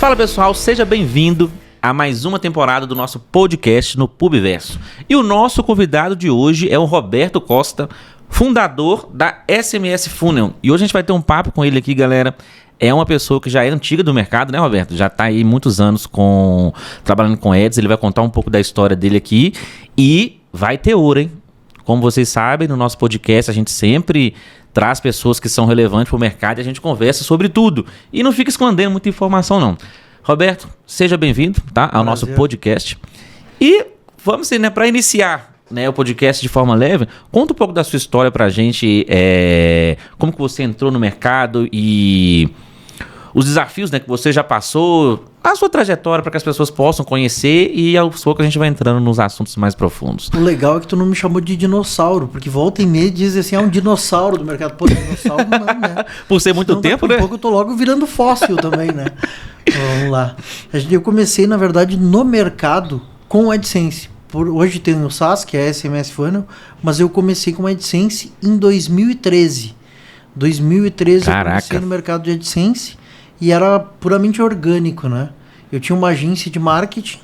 Fala pessoal, seja bem-vindo a mais uma temporada do nosso podcast no Pubverso. E o nosso convidado de hoje é o Roberto Costa, fundador da SMS Funnel. E hoje a gente vai ter um papo com ele aqui, galera. É uma pessoa que já é antiga do mercado, né, Roberto? Já está aí muitos anos trabalhando com ads. Ele vai contar um pouco da história dele aqui e vai ter ouro, hein? Como vocês sabem, no nosso podcast a gente sempre traz pessoas que são relevantes para o mercado e a gente conversa sobre tudo. E não fica escondendo muita informação, não. Roberto, seja bem-vindo, tá, ao nosso podcast. E vamos, né, para iniciar, né, o podcast de forma leve, conta um pouco da sua história pra gente, como que você entrou no mercado e os desafios, né, que você já passou, a sua trajetória para que as pessoas possam conhecer e aos poucos a gente vai entrando nos assuntos mais profundos. O legal é que tu não me chamou de dinossauro, porque volta e meia diz assim, um dinossauro do mercado. Pô, dinossauro não, né? Por ser muito tempo, né? Daqui a pouco eu tô logo virando fóssil também, né? Vamos lá. Eu comecei, na verdade, no mercado com AdSense. Hoje tem o SaaS, que é a SMS Funnel, mas eu comecei com AdSense em 2013. 2013 Caraca. Eu comecei no mercado de AdSense e era puramente orgânico, né? Eu tinha uma agência de marketing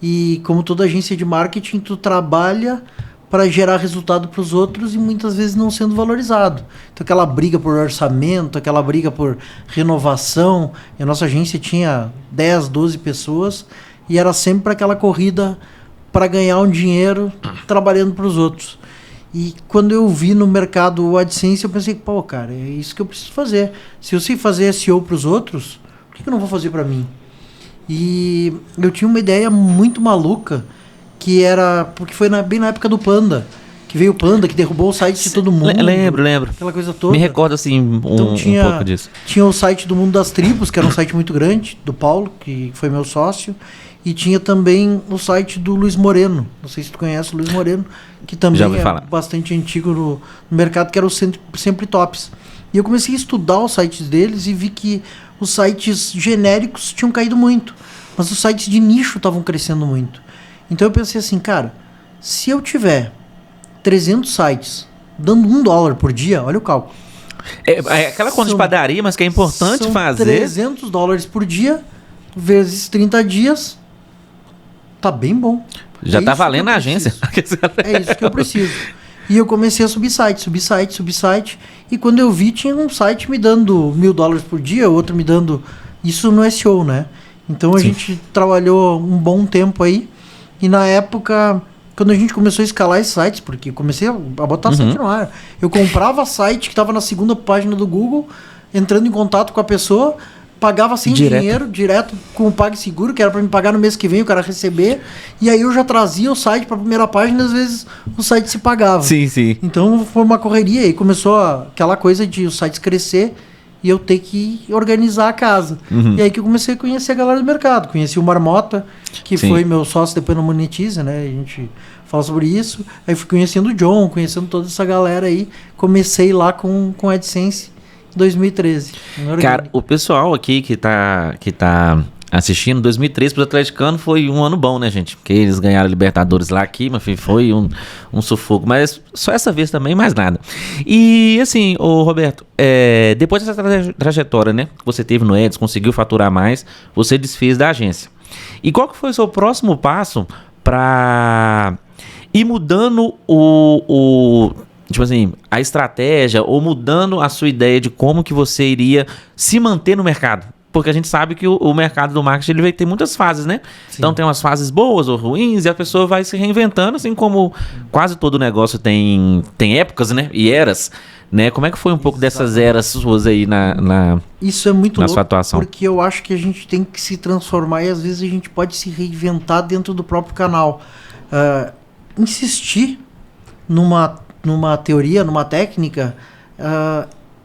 e, como toda agência de marketing, tu trabalha para gerar resultado para os outros e muitas vezes não sendo valorizado. Então aquela briga por orçamento, aquela briga por renovação. E a nossa agência tinha 10, 12 pessoas e era sempre aquela corrida para ganhar um dinheiro trabalhando para os outros. E quando eu vi no mercado o AdSense, eu pensei, pô, cara, é isso que eu preciso fazer. Se eu sei fazer SEO para os outros, por que eu não vou fazer para mim? E eu tinha uma ideia muito maluca, que era, porque foi bem na época do Panda, que veio o Panda, que derrubou o site de todo mundo. Lembro. Aquela coisa toda. Me recordo assim um pouco disso. Tinha o site do Mundo das Tribos, que era um site muito grande, do Paulo, que foi meu sócio. E tinha também o site do Luiz Moreno. Não sei se tu conhece o Luiz Moreno, que também bastante antigo no mercado, que era o Sempre Tops. E eu comecei a estudar os sites deles e vi que os sites genéricos tinham caído muito, mas os sites de nicho estavam crescendo muito. Então eu pensei assim, cara, se eu tiver 300 sites dando $1 por dia, olha o cálculo. É aquela conta de padaria, mas que é importante fazer. $300 por dia, vezes 30 dias, tá bem bom. Já tá valendo a agência. É isso que eu preciso. E eu comecei a subir site. E quando eu vi, tinha um site me dando $1.000 por dia, outro me dando... Isso no SEO, né? Então a gente trabalhou um bom tempo aí. E na época, quando a gente começou a escalar esses sites, porque comecei a botar site no ar. Eu comprava site que estava na segunda página do Google, entrando em contato com a pessoa... Pagava sem dinheiro, direto com o PagSeguro, que era para me pagar no mês que vem, o cara receber. E aí eu já trazia o site para a primeira página, às vezes o site se pagava. Sim. Então foi uma correria e começou aquela coisa de os sites crescer e eu ter que organizar a casa. E aí que eu comecei a conhecer a galera do mercado. Conheci o Marmota, que foi meu sócio depois no Monetize, né? A gente fala sobre isso. Aí fui conhecendo o John, conhecendo toda essa galera aí. Comecei lá com AdSense. 2013. Cara, o pessoal aqui que tá assistindo, 2013 pro atleticano foi um ano bom, né, gente? Porque eles ganharam a Libertadores lá aqui, mas foi um sufoco. Mas só essa vez também, mais nada. E assim, ô Roberto, depois dessa trajetória, né, que você teve no Ads, conseguiu faturar mais, você desfez da agência. E qual que foi o seu próximo passo para ir mudando tipo assim, a estratégia ou mudando a sua ideia de como que você iria se manter no mercado? Porque a gente sabe que o mercado do marketing ele vai ter muitas fases, né? Sim. Então tem umas fases boas ou ruins e a pessoa vai se reinventando, assim como quase todo negócio tem épocas, né? E eras, né? Como é que foi um pouco dessas eras suas aí Isso é muito louco, sua atuação? Porque eu acho que a gente tem que se transformar e às vezes a gente pode se reinventar dentro do próprio canal. Insistir numa teoria, numa técnica,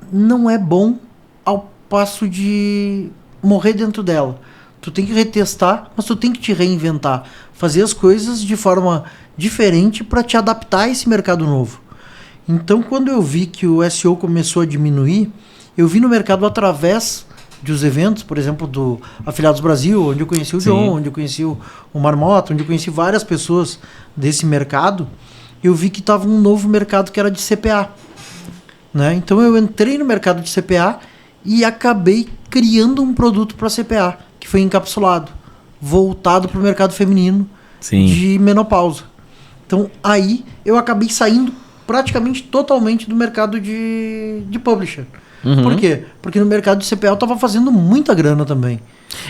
não é bom ao passo de morrer dentro dela. Tu tem que retestar, mas tu tem que te reinventar. Fazer as coisas de forma diferente para te adaptar a esse mercado novo. Então, quando eu vi que o SEO começou a diminuir, eu vi no mercado através dos eventos, por exemplo, do Afiliados Brasil, onde eu conheci o John, onde eu conheci o Marmota, onde eu conheci várias pessoas desse mercado, eu vi que estava um novo mercado que era de CPA. Né? Então eu entrei no mercado de CPA e acabei criando um produto para CPA, que foi encapsulado, voltado para o mercado feminino. Sim. De menopausa. Então, aí eu acabei saindo praticamente totalmente do mercado de publisher. Por quê? Porque no mercado de CPA eu estava fazendo muita grana também.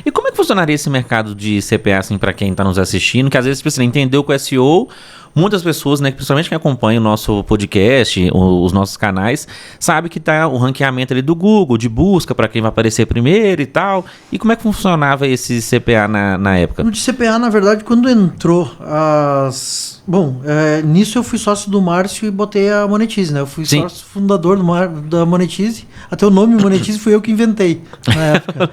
E como é que funcionaria esse mercado de CPA, assim, para quem está nos assistindo, que às vezes precisa entender o SEO, muitas pessoas, né, principalmente quem acompanha o nosso podcast, os nossos canais, sabe que tá o ranqueamento ali do Google, de busca para quem vai aparecer primeiro e tal. E como é que funcionava esse CPA na época? No de CPA, na verdade, quando entrou as... Bom, nisso eu fui sócio do Márcio e botei a Monetize, né? Eu fui sócio fundador da Monetize. Até o nome Monetize fui eu que inventei na época.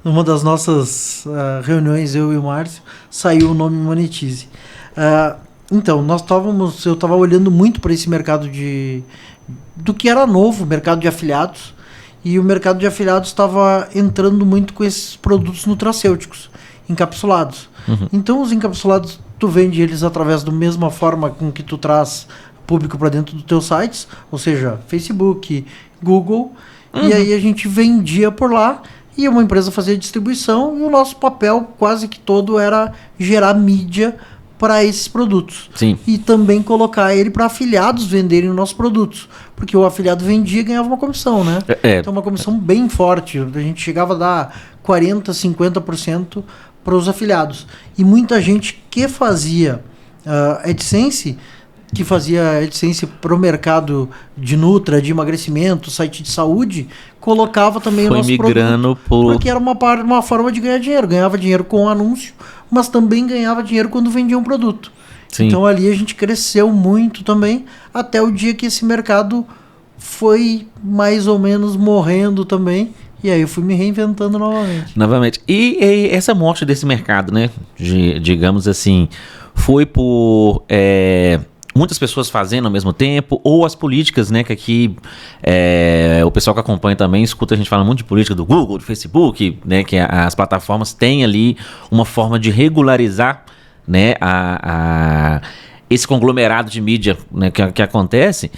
Numa das nossas reuniões, eu e o Márcio, saiu o nome Monetize. Então, eu estava olhando muito para esse mercado do que era novo, mercado de afiliados, e o mercado de afiliados estava entrando muito com esses produtos nutracêuticos, encapsulados. Então, os encapsulados, tu vende eles através da mesma forma com que tu traz público para dentro dos teus sites, ou seja, Facebook, Google, e aí a gente vendia por lá, e uma empresa fazia distribuição, e o nosso papel quase que todo era gerar mídia para esses produtos. Sim. E também colocar ele para afiliados venderem os nossos produtos. Porque o afiliado vendia e ganhava uma comissão, né? Então uma comissão bem forte. A gente chegava a dar 40%, 50% para os afiliados. E muita gente que fazia AdSense, que fazia AdSense para o mercado de Nutra, de emagrecimento, site de saúde, colocava também o nosso produto, porque era uma forma de ganhar dinheiro. Ganhava dinheiro com o anúncio, mas também ganhava dinheiro quando vendia um produto. Sim. Então ali a gente cresceu muito também, até o dia que esse mercado foi mais ou menos morrendo também. E aí eu fui me reinventando novamente. E essa morte desse mercado, né? Digamos assim, foi por... muitas pessoas fazendo ao mesmo tempo, ou as políticas, né, que aqui o pessoal que acompanha também escuta a gente falar muito de política do Google, do Facebook, né, que as plataformas têm ali uma forma de regularizar, né, esse conglomerado de mídia, né, que acontece.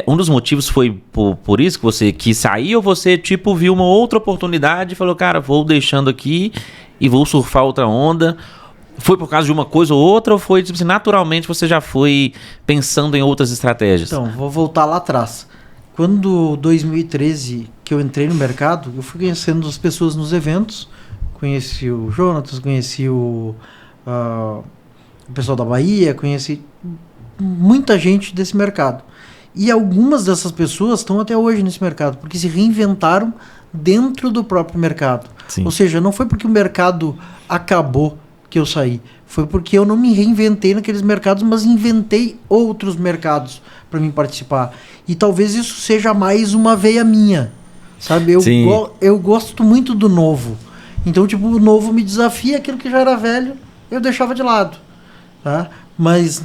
Um dos motivos foi por isso que você quis sair, ou você tipo viu uma outra oportunidade e falou, cara, vou deixando aqui e vou surfar outra onda? Foi por causa de uma coisa ou outra, ou foi tipo assim, naturalmente você já foi pensando em outras estratégias? Então, vou voltar lá atrás. Quando 2013 que eu entrei no mercado, eu fui conhecendo as pessoas nos eventos, conheci o Jonatas, conheci o pessoal da Bahia, conheci muita gente desse mercado. E algumas dessas pessoas estão até hoje nesse mercado, porque se reinventaram dentro do próprio mercado. Sim. Ou seja, não foi porque o mercado acabou que eu saí. Foi porque eu não me reinventei naqueles mercados, mas inventei outros mercados para mim participar. E talvez isso seja mais uma veia minha, sabe? Eu gosto muito do novo. Então, tipo, o novo me desafia, aquilo que já era velho, eu deixava de lado, tá? Mas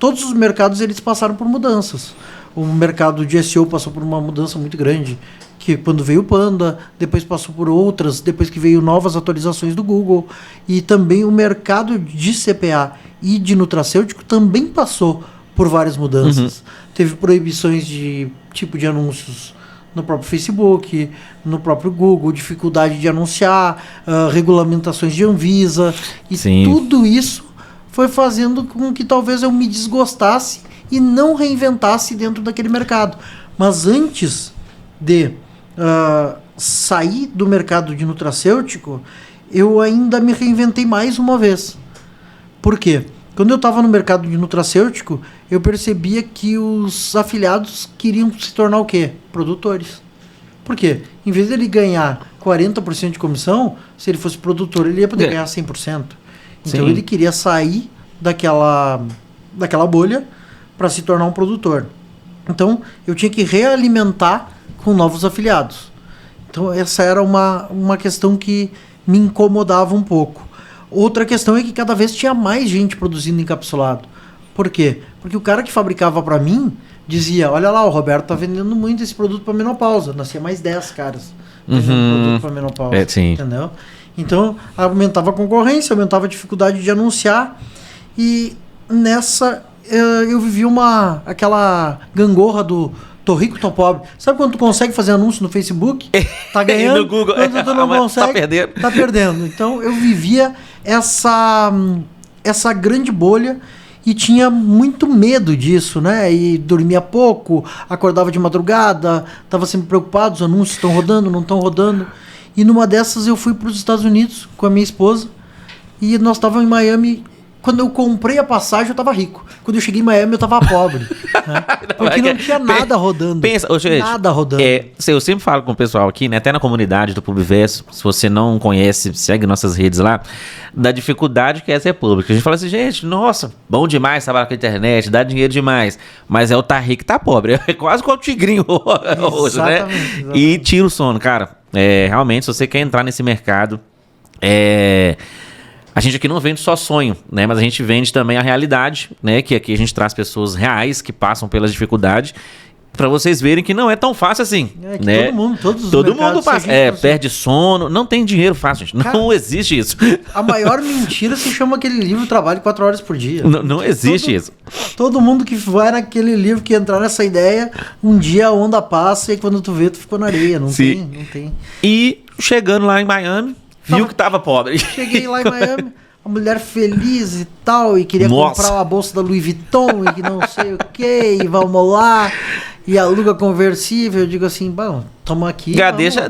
todos os mercados, eles passaram por mudanças. O mercado de SEO passou por uma mudança muito grande, que quando veio o Panda, depois passou por outras, depois que veio novas atualizações do Google, e também o mercado de CPA e de nutracêutico também passou por várias mudanças. Teve proibições de tipo de anúncios no próprio Facebook, no próprio Google, dificuldade de anunciar, regulamentações de Anvisa, e tudo isso foi fazendo com que talvez eu me desgostasse e não reinventasse dentro daquele mercado. Mas antes de sair do mercado de nutracêutico, eu ainda me reinventei mais uma vez. Por quê? Quando eu estava no mercado de nutracêutico, eu percebia que os afiliados queriam se tornar o quê? Produtores. Por quê? Em vez dele ganhar 40% de comissão, se ele fosse produtor, ele ia poder ganhar 100%. Então ele queria sair daquela bolha para se tornar um produtor. Então eu tinha que realimentar com novos afiliados. Então essa era uma questão que me incomodava um pouco. Outra questão é que cada vez tinha mais gente produzindo encapsulado. Por quê? Porque o cara que fabricava para mim dizia, olha lá, o Roberto tá vendendo muito esse produto para menopausa. Nascia mais 10 caras vendendo produto para menopausa. Entendeu? Então aumentava a concorrência, aumentava a dificuldade de anunciar, e nessa eu vivi aquela gangorra do tô rico, tô pobre. Sabe quando tu consegue fazer anúncio no Facebook? Tá ganhando. No Google. Quando tu não consegue, tá perdendo. Tá perdendo. Então eu vivia essa grande bolha e tinha muito medo disso, né? E dormia pouco, acordava de madrugada, tava sempre preocupado, os anúncios estão rodando, não estão rodando. E numa dessas eu fui para os Estados Unidos com a minha esposa e nós estávamos em Miami. Quando eu comprei a passagem, eu tava rico. Quando eu cheguei em Miami, eu tava pobre. Né? Porque não tinha nada rodando. Gente, nada rodando. Eu sempre falo com o pessoal aqui, né? Até na comunidade do Publiverso, se você não conhece, segue nossas redes lá, da dificuldade que é ser público. A gente fala assim, gente, nossa, bom demais trabalhar com a internet, dá dinheiro demais. Mas é o tá rico e tá pobre. É quase como o tigrinho hoje, né? Exatamente. E tira o sono, cara. Realmente, se você quer entrar nesse mercado, a gente aqui não vende só sonho, né? Mas a gente vende também a realidade, né? Que aqui a gente traz pessoas reais que passam pelas dificuldades para vocês verem que não é tão fácil assim, que né? Todo mundo passa, perde sono, não tem dinheiro fácil, gente. Cara, não existe isso. A maior mentira se chama aquele livro Trabalho 4 horas por dia. Não existe isso. Todo mundo que vai naquele livro, que entrar nessa ideia, um dia a onda passa e quando tu vê, tu ficou na areia. Não tem. E chegando lá em Miami, viu que tava pobre. Cheguei lá em Miami, a mulher feliz e tal, e queria comprar uma bolsa da Louis Vuitton e que não sei o que, e vamos lá, e aluga conversível. Eu digo assim, bom, tamo aqui.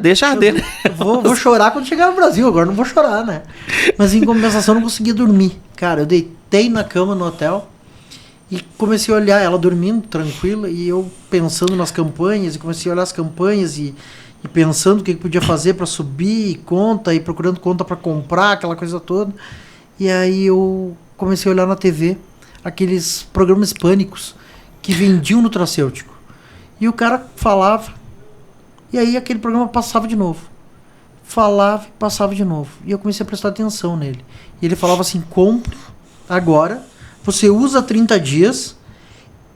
Deixa arder. Vou chorar quando chegar no Brasil, agora não vou chorar, né? Mas em compensação eu não conseguia dormir. Cara, eu deitei na cama no hotel e comecei a olhar ela dormindo, tranquila, e eu pensando nas campanhas, e comecei a olhar as campanhas e pensando o que podia fazer para subir conta, e procurando conta para comprar, aquela coisa toda. E aí eu comecei a olhar na TV aqueles programas hispânicos que vendiam nutracêutico. E o cara falava, e aí aquele programa passava de novo. Falava e passava de novo. E eu comecei a prestar atenção nele. E ele falava assim, compre agora, você usa 30 dias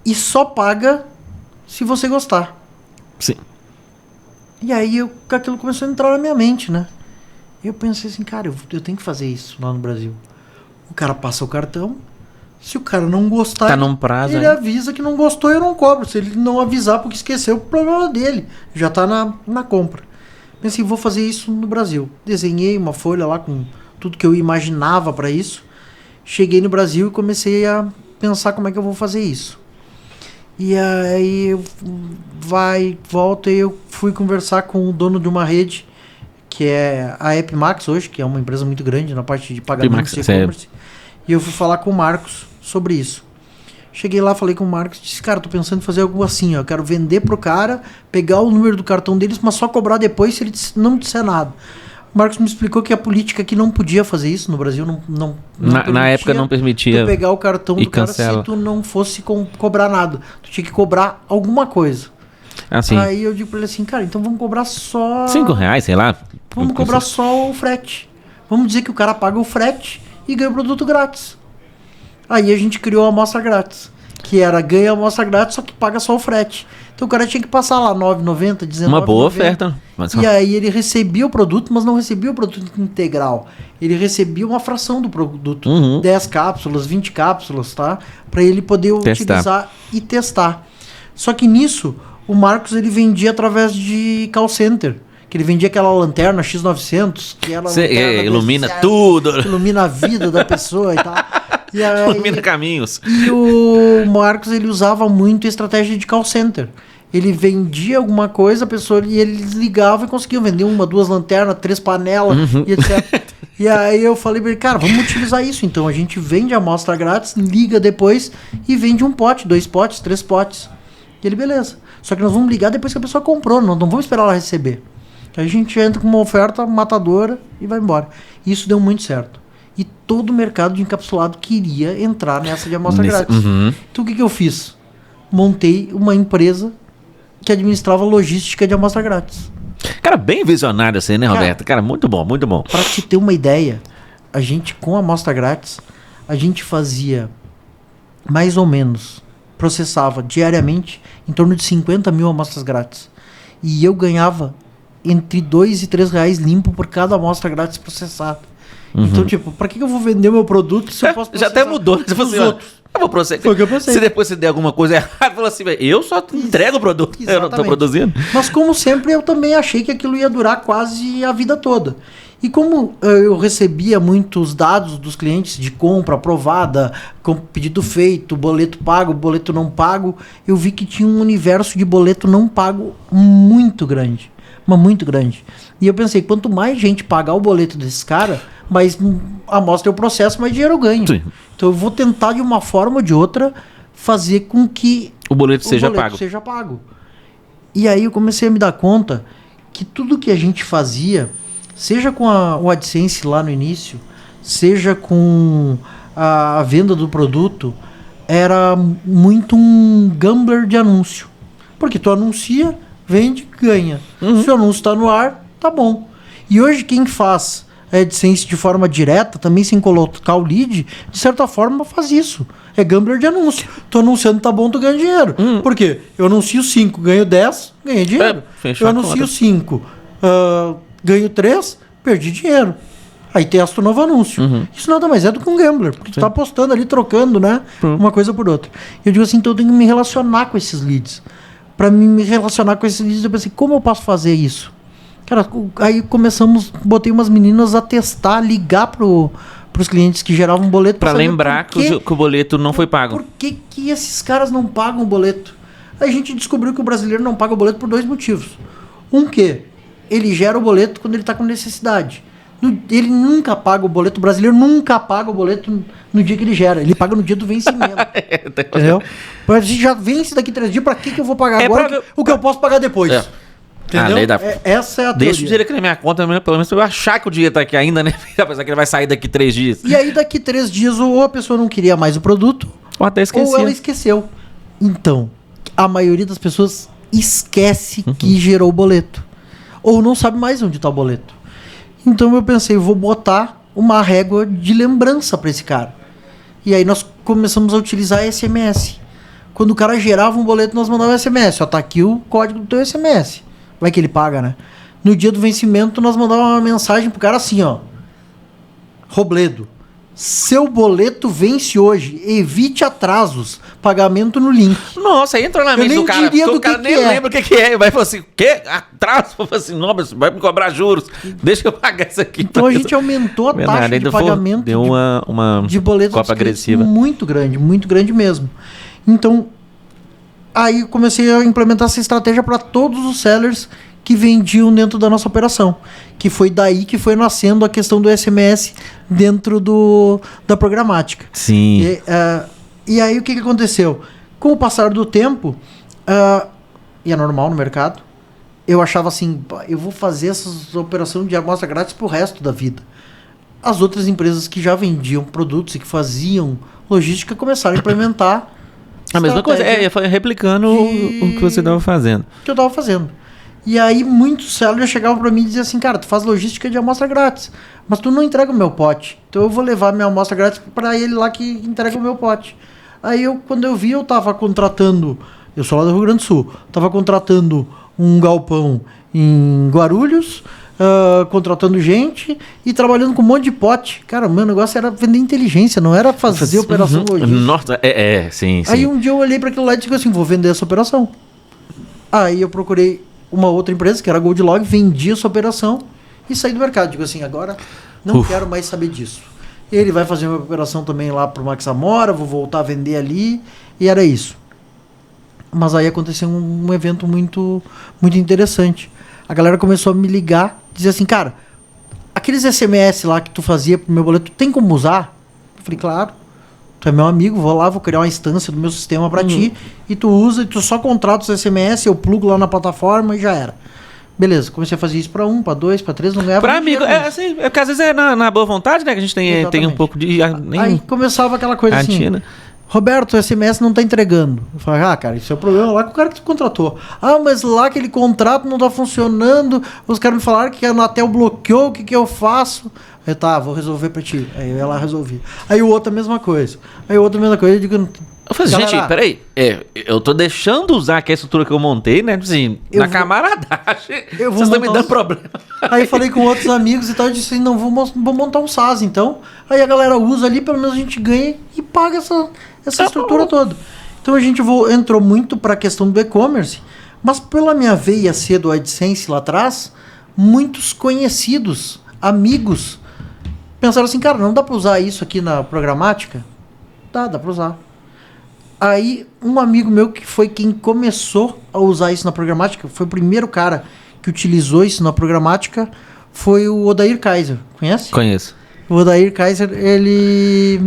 e só paga se você gostar. Sim. E aí aquilo começou a entrar na minha mente, né? E eu pensei assim, cara, eu tenho que fazer isso lá no Brasil. O cara passa o cartão, se o cara não gostar, tá num prazo, ele avisa que não gostou e eu não cobro. Se ele não avisar porque esqueceu, o problema dele. Já tá na compra. Pensei, vou fazer isso no Brasil. Desenhei uma folha lá com tudo que eu imaginava para isso. Cheguei no Brasil e comecei a pensar como é que eu vou fazer isso. E aí volta e eu fui conversar com o dono de uma rede, que é a AppMax hoje, que é uma empresa muito grande na parte de pagamentos e e-commerce. E eu fui falar com o Marcos sobre isso. Cheguei lá, falei com o Marcos, disse, cara, tô pensando em fazer algo assim, ó, eu quero vender pro cara, pegar o número do cartão deles, mas só cobrar depois se ele não disser nada. O Marcos me explicou que a política aqui não podia fazer isso no Brasil, não na época não permitia. Tu pegar o cartão do cara cancela. se tu não fosse cobrar nada. Tu tinha que cobrar alguma coisa. Assim. Aí eu digo pra ele assim, cara, então vamos cobrar só... R$5, sei lá. Vamos cobrar só o frete. Vamos dizer que o cara paga o frete e ganha o produto grátis. Aí a gente criou a amostra grátis, que era ganha a amostra grátis, só que paga só o frete. Então o cara tinha que passar lá R$9,90, R$19,90. Uma boa oferta. E aí ele recebia o produto, mas não recebia o produto integral. Ele recebia uma fração do produto. 10 cápsulas, 20 cápsulas, tá? Para ele poder utilizar e testar. Só que nisso, o Marcos ele vendia através de call center. Que ele vendia aquela lanterna X900, que ela ilumina tudo. Ilumina a vida da pessoa e tal. E aí, ilumina caminhos. E o Marcos, ele usava muito a estratégia de call center. Ele vendia alguma coisa, a pessoa, e eles ligavam e conseguiam vender 1, 2 lanternas, 3 panelas, e etc. E aí eu falei pra ele, cara, vamos utilizar isso então. A gente vende a amostra grátis, liga depois e vende 1 pote, 2 potes, 3 potes. E ele, beleza. Só que nós vamos ligar depois que a pessoa comprou, não vamos esperar ela receber. Aí a gente entra com uma oferta matadora e vai embora. Isso deu muito certo. E todo o mercado de encapsulado queria entrar nessa de amostra grátis. Então o que eu fiz? Montei uma empresa que administrava logística de amostra grátis. Cara, bem visionário assim, né, Roberto? Cara, muito bom, muito bom. Pra te ter uma ideia, a gente com a amostra grátis, a gente fazia mais ou menos, processava diariamente em torno de 50 mil amostras grátis. E eu ganhava entre R$2 e R$3 limpo por cada amostra grátis processada. Então, tipo, pra que eu vou vender meu produto se eu posso processar? Já até mudou, né? Os outros. Eu vou processar. Foi o que eu pensei. Se depois você der alguma coisa errada, fala assim, eu só entrego o produto, eu não tô Exatamente. produzindo. Mas como sempre, eu também achei que aquilo ia durar quase a vida toda. E como eu recebia muitos dados dos clientes de compra aprovada, com pedido feito, boleto pago, boleto não pago, eu vi que tinha um universo de boleto não pago muito grande. Mas muito grande. E eu pensei, quanto mais gente pagar o boleto desses caras, mais amostra o processo, mais dinheiro eu ganho. Sim. Então eu vou tentar de uma forma ou de outra fazer com que O boleto seja pago. seja pago. E aí eu comecei a me dar conta que tudo que a gente fazia, seja com o AdSense lá no início, seja com a venda do produto, era muito um gambler de anúncio. Porque tu anuncia, vende, ganha. Se o anúncio está no ar, tá bom. E hoje quem faz AdSense de forma direta, também sem colocar o lead, de certa forma faz isso. É gambler de anúncio. Tô anunciando, tá bom, tu ganha dinheiro. Por quê? Eu anuncio 5, ganho 10, ganhei dinheiro. Fechou Eu a anuncio conta. 5, ganho 3, perdi dinheiro. Aí testo o novo anúncio. Isso nada mais é do que um gambler, porque tu tá apostando ali, trocando, né? Uma coisa por outra. Eu digo assim, então eu tenho que me relacionar com esses leads. Para me relacionar com esses leads, eu pensei, como eu posso fazer isso? Cara, aí botei umas meninas a testar, ligar pros clientes que geravam boleto. Pra saber lembrar por que o boleto não foi pago. Por que esses caras não pagam o boleto? Aí a gente descobriu que o brasileiro não paga o boleto por 2 motivos. Um que ele gera o boleto quando ele tá com necessidade. Ele nunca paga o boleto, o brasileiro nunca paga o boleto no dia que ele gera. Ele paga no dia do vencimento. Entendeu? Mas a gente já vence daqui 3 dias, pra que eu vou pagar agora o que eu posso pagar depois? É. Entendeu? A lei da- Essa é a Deixa o teoria. dinheiro aqui na minha conta, pelo menos pra eu achar que o dinheiro tá aqui ainda, né? Apesar que ele vai sair daqui 3 dias. E aí daqui 3 dias ou a pessoa não queria mais o produto, Ou até esqueci. ou ela esqueceu. Então, a maioria das pessoas esquece que gerou o boleto. Ou não sabe mais onde está o boleto. Então eu pensei, vou botar uma régua de lembrança para esse cara. E aí nós começamos a utilizar SMS. Quando o cara gerava um boleto, nós mandávamos SMS. Ó, tá aqui o código do teu SMS. Vai que ele paga, né? No dia do vencimento, nós mandávamos uma mensagem pro cara assim, ó. Robledo, seu boleto vence hoje. Evite atrasos. Pagamento no link. Nossa, aí entrou na mente nem do cara. diria porque do o cara que nem é. lembra o que é. Vai falar assim, o quê? Atraso? Vai falar assim, não, mas vai me cobrar juros. Deixa eu pagar isso aqui. Então a gente aumentou a taxa de pagamento Deu uma de boletos copa agressiva. muito grande mesmo. Então, aí eu comecei a implementar essa estratégia para todos os sellers que vendiam dentro da nossa operação. Que foi daí que foi nascendo a questão do SMS dentro da programática. Sim. E aí o que aconteceu? Com o passar do tempo, e é normal no mercado, eu achava assim, eu vou fazer essas operações de amostra grátis pro resto da vida. As outras empresas que já vendiam produtos e que faziam logística começaram a implementar A mesma coisa, estratégia foi replicando o que você estava fazendo. que eu tava fazendo. E aí muitos sellers chegavam para mim e diziam assim, cara, tu faz logística de amostra grátis, mas tu não entrega o meu pote. Então eu vou levar minha amostra grátis para ele lá que entrega o meu pote. Aí quando eu vi, eu tava contratando, eu sou lá do Rio Grande do Sul, tava contratando um galpão em Guarulhos, contratando gente e trabalhando com um monte de pote. Cara, meu negócio era vender inteligência, não era fazer operação logística. Nossa, sim. Aí um dia eu olhei para aquilo lá e disse assim, vou vender essa operação. Aí eu procurei uma outra empresa, que era a Goldlog, vendia essa operação e saí do mercado. Digo assim, agora não quero mais saber disso. Ele vai fazer uma operação também lá pro Max Amora, vou voltar a vender ali, e era isso. Mas aí aconteceu um evento muito, muito interessante. A galera começou a me ligar, dizer assim, cara, aqueles SMS lá que tu fazia pro meu boleto, tem como usar? Eu falei, claro. Tu é meu amigo, vou lá, vou criar uma instância do meu sistema pra ti, e tu usa, e tu só contrata os SMS, eu plugo lá na plataforma e já era. Beleza, comecei a fazer isso pra 1, pra 2, pra 3, não ganhava Pra nem amigo, dinheiro assim, porque às vezes é na boa vontade, né? Que a gente tem um Exatamente. pouco de... Aí começava aquela coisa assim, Argentina. Roberto, o SMS não tá entregando. Eu falei, cara, isso é o problema lá com o cara que tu contratou. Mas lá aquele contrato não tá funcionando, os caras me falaram que a Anatel bloqueou, o que eu faço? Aí tá, vou resolver pra ti. Aí eu ia lá resolvi. Aí o outro a mesma coisa. Eu digo, Eu falei, Galera, gente, peraí, eu tô deixando usar aqui a estrutura que eu montei, né? Assim, na camaradagem, vocês estão me dando problema. Aí eu falei com outros amigos e tal, eu disse, não, vou montar um SaaS, então. Aí a galera usa ali, pelo menos a gente ganha e paga essa estrutura toda. Então a gente entrou muito para a questão do e-commerce, mas pela minha veia ser do AdSense lá atrás, muitos conhecidos, amigos, pensaram assim, cara, não dá para usar isso aqui na programática? Dá para usar. Aí, um amigo meu que foi quem começou a usar isso na programática, foi o primeiro cara que utilizou isso na programática, foi o Odair Kaiser. Conhece? Conheço. O Odair Kaiser, ele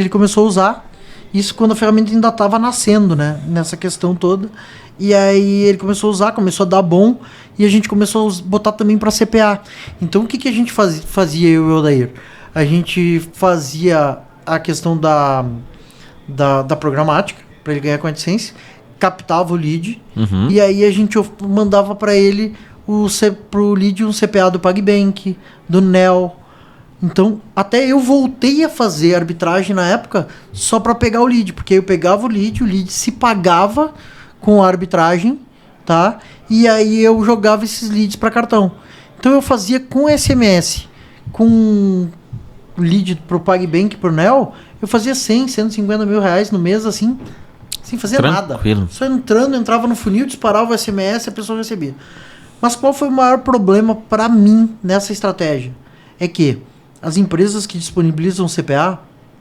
começou a usar isso quando a ferramenta ainda estava nascendo, né? Nessa questão toda. E aí ele começou a usar, começou a dar bom, e a gente começou a botar também para CPA. Então, o que a gente fazia, eu e o Odair? A gente fazia a questão da programática, para ele ganhar com a AdSense, captava o lead, e aí a gente mandava para ele pro lead um CPA do PagBank, do NEL. Então, até eu voltei a fazer arbitragem na época só para pegar o lead, porque eu pegava o lead se pagava com a arbitragem, tá? E aí eu jogava esses leads para cartão. Então eu fazia com SMS, com lead pro PagBank, pro NEL, eu fazia 100, 150 mil reais no mês, assim, sem fazer Tranquilo. nada. Só entrava no funil, disparava o SMS e a pessoa recebia. Mas qual foi o maior problema para mim nessa estratégia? É que as empresas que disponibilizam CPA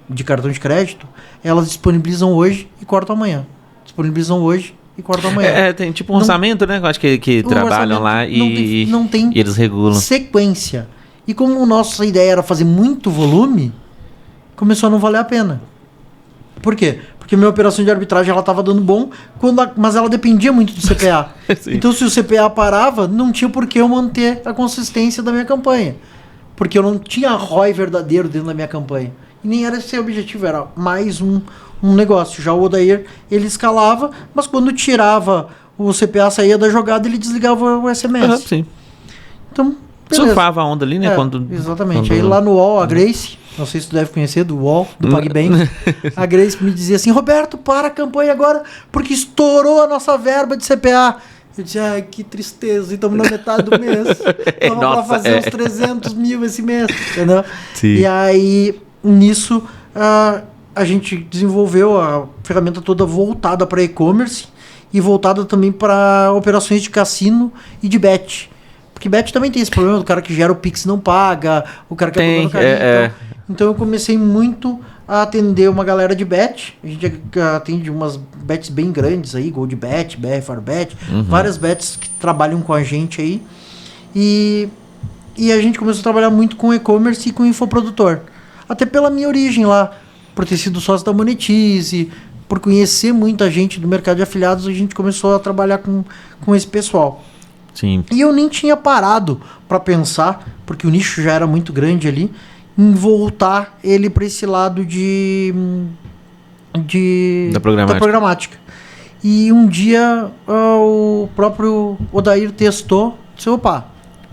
de cartão de crédito, elas disponibilizam hoje e cortam amanhã. Disponibilizam hoje e cortam amanhã. Tem tipo um orçamento, né? Eu acho que trabalham lá e eles regulam. Sequência. E como a nossa ideia era fazer muito volume, começou a não valer a pena. Por quê? Porque minha operação de arbitragem ela estava dando bom, mas ela dependia muito do CPA. Então, se o CPA parava, não tinha por que eu manter a consistência da minha campanha. Porque eu não tinha ROI verdadeiro dentro da minha campanha. E nem era esse o objetivo, era mais um negócio. Já o Odair, ele escalava, mas quando tirava o CPA, saía da jogada, ele desligava o SMS. Sim. Então, beleza. Surfava a onda ali, né? Exatamente. Aí lá no UOL, a Grace, não sei se tu deve conhecer, do UOL, do PagBank, a Grace me dizia assim, Roberto, para a campanha agora, porque estourou a nossa verba de CPA. Eu disse, ai, que tristeza, estamos na metade do mês. Vamos para fazer uns 300 mil esse mês, entendeu? Sim. E aí, nisso, a gente desenvolveu a ferramenta toda voltada para e-commerce e voltada também para operações de cassino e de bet. Porque bet também tem esse problema do cara que gera o Pix e não paga, o cara que é no carrinho. Então eu comecei muito a atender uma galera de bet. A gente atende umas bets bem grandes aí, GoldBet, BR4Bet, várias bets que trabalham com a gente aí. E a gente começou a trabalhar muito com e-commerce e com infoprodutor. Até pela minha origem lá, por ter sido sócio da Monetize, por conhecer muita gente do mercado de afiliados, a gente começou a trabalhar com esse pessoal. Sim. E eu nem tinha parado para pensar, porque o nicho já era muito grande ali, em voltar ele para esse lado da programática. E um dia o próprio Odair testou, disse, opa,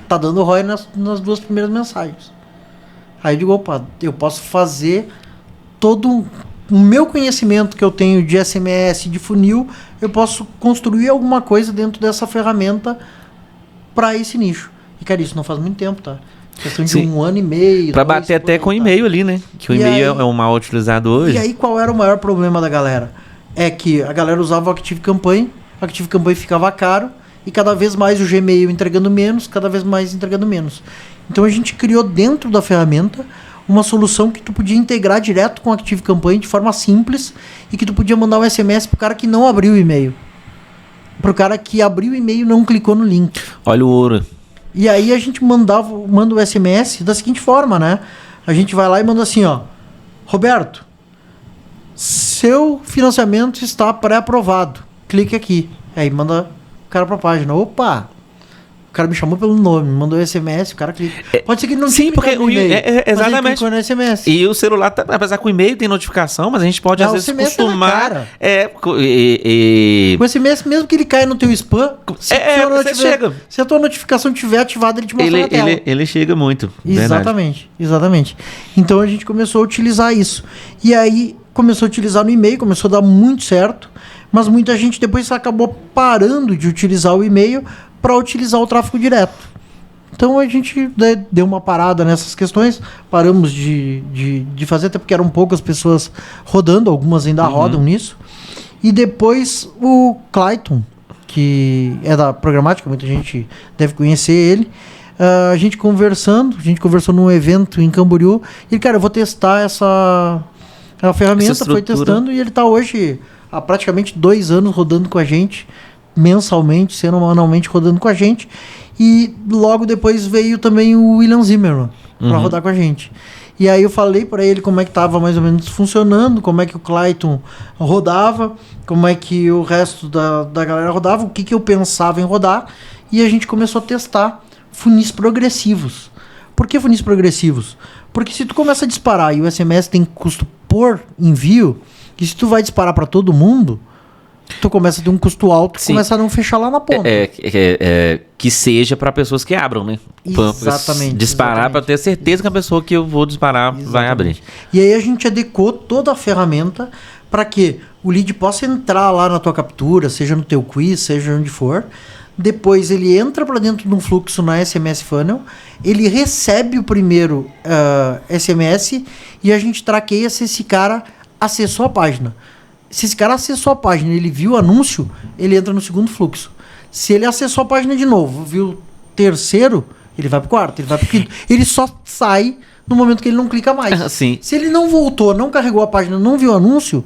tá dando ROI nas duas primeiras mensagens. Aí eu digo, opa, eu posso fazer todo o meu conhecimento que eu tenho de SMS, de funil, eu posso construir alguma coisa dentro dessa ferramenta para esse nicho. E, cara, isso não faz muito tempo, tá? Questão de 1 ano e meio. Para bater até com o e-mail ali, né? Que o e-mail é o mal utilizado hoje. E aí, qual era o maior problema da galera? É que a galera usava o ActiveCampaign ficava caro, e cada vez mais o Gmail entregando menos, cada vez mais entregando menos. Então a gente criou dentro da ferramenta uma solução que tu podia integrar direto com o ActiveCampaign de forma simples, e que tu podia mandar um SMS pro cara que não abriu o e-mail. Pro cara que abriu o e-mail e não clicou no link. Olha o ouro. E aí a gente manda o SMS da seguinte forma, né? A gente vai lá e manda assim, ó. Roberto, seu financiamento está pré-aprovado. Clique aqui. Aí manda o cara pra página. Opa! O cara me chamou pelo nome, me mandou SMS, o cara clica. Pode ser que ele não Sim, porque o e-mail, exatamente. Mas ele clicou no SMS. E o celular, apesar que o e-mail tem notificação, mas a gente pode às vezes acostumar. Com o SMS, mesmo que ele caia no teu spam, você chega. Se a tua notificação estiver ativada, ele te mostra na tela. Ele chega muito. Exatamente. Então a gente começou a utilizar isso. E aí, começou a utilizar no e-mail, começou a dar muito certo, mas muita gente depois acabou parando de utilizar o e-mail para utilizar o tráfego direto. Então a gente deu uma parada nessas questões, paramos de fazer, até porque eram poucas pessoas rodando, algumas ainda rodam nisso. E depois o Clayton, que é da programática, muita gente deve conhecer ele. A gente conversou num evento em Camboriú, e cara, eu vou testar essa ferramenta, foi testando, e ele está hoje há praticamente 2 anos rodando com a gente, mensalmente, semanalmente rodando com a gente. E logo depois veio também o William Zimmerman para rodar com a gente. E aí eu falei para ele como é que estava mais ou menos funcionando, como é que o Clayton rodava, como é que o resto da galera rodava, o que eu pensava em rodar. E a gente começou a testar funis progressivos. Por que funis progressivos? Porque se tu começa a disparar e o SMS tem custo por envio, e se tu vai disparar para todo mundo, tu começa a ter um custo alto, começa a não fechar lá na ponta. Que seja para pessoas que abram, né? Exatamente. Disparar para ter certeza que a pessoa que eu vou disparar vai abrir. E aí a gente adequou toda a ferramenta para que o lead possa entrar lá na tua captura, seja no teu quiz, seja onde for. Depois ele entra para dentro de um fluxo na SMS Funnel, ele recebe o primeiro SMS e a gente traqueia se esse cara acessou a página. Se esse cara acessou a página, ele viu o anúncio, ele entra no segundo fluxo. Se ele acessou a página de novo, viu o terceiro, ele vai pro quarto, ele vai pro quinto. Ele só sai no momento que ele não clica mais. Sim. Se ele não voltou, não carregou a página, não viu o anúncio,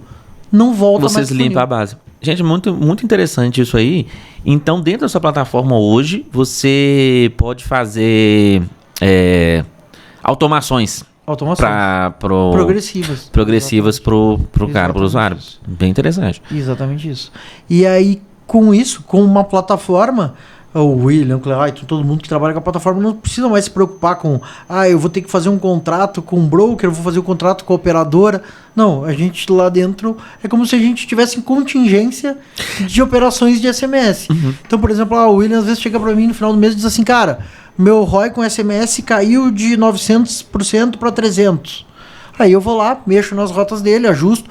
não volta mais. Vocês limpam a base. Gente, muito, muito interessante isso aí. Então, dentro da sua plataforma hoje, você pode fazer automações. Progressivas pro cara, pro usuário. Bem interessante. Exatamente isso. E aí, com isso, com uma plataforma, o William, o Clayton, todo mundo que trabalha com a plataforma não precisa mais se preocupar com eu vou ter que fazer um contrato com um broker, eu vou fazer um contrato com a operadora. Não, a gente lá dentro é como se a gente tivesse em contingência de operações de SMS. Então, por exemplo, o William às vezes chega para mim no final do mês e diz assim, cara, meu ROI com SMS caiu de 900% para 300%. Aí eu vou lá, mexo nas rotas dele, ajusto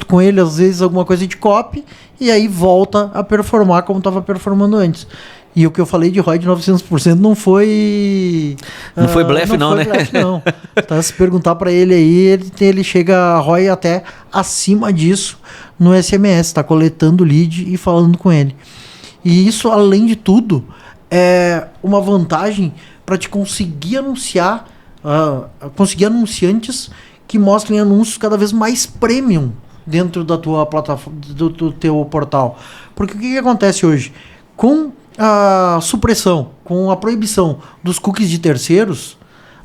com ele, às vezes, alguma coisa de copy, e aí volta a performar como estava performando antes. E o que eu falei de ROI de 900% não foi... Não foi blefe não, né? Blefe, não. Tá, se perguntar para ele aí, ele chega a ROI até acima disso no SMS, tá coletando lead e falando com ele. E isso, além de tudo, é uma vantagem para te conseguir anunciar, conseguir anunciantes que mostrem anúncios cada vez mais premium dentro da tua plataforma, do teu portal. Porque o que acontece hoje? Com a supressão, com a proibição dos cookies de terceiros,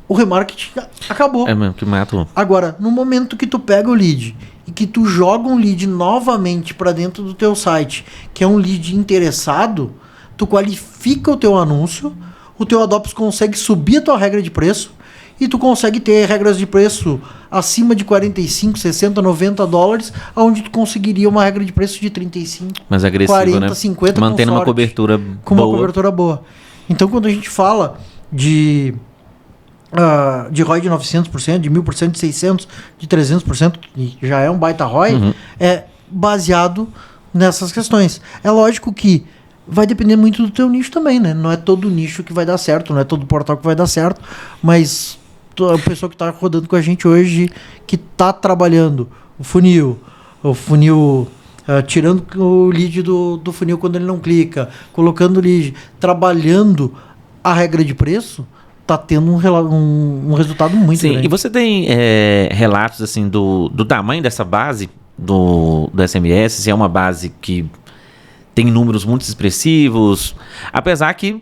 o remarketing acabou. É mesmo, que mata. Agora, no momento que tu pega o lead e que tu joga um lead novamente para dentro do teu site, que é um lead interessado, tu qualifica o teu anúncio, o teu Adops consegue subir a tua regra de preço e tu consegue ter regras de preço acima de 45, 60, 90 dólares, onde tu conseguiria uma regra de preço de 35, mais agressivo, 40, né? 50, mantendo uma cobertura com uma cobertura boa. Então, quando a gente fala de ROI de 900%, de 1000%, de 600%, de 300%, que já é um baita ROI, é baseado nessas questões. É lógico que vai depender muito do teu nicho também, né? Não é todo nicho que vai dar certo, não é todo portal que vai dar certo, mas a pessoa que está rodando com a gente hoje, que está trabalhando o funil tirando o lead do funil quando ele não clica, colocando o lead, trabalhando a regra de preço, tá tendo um resultado muito grande. E você tem relatos assim do tamanho dessa base do SMS, se é uma base que tem números muito expressivos, apesar que,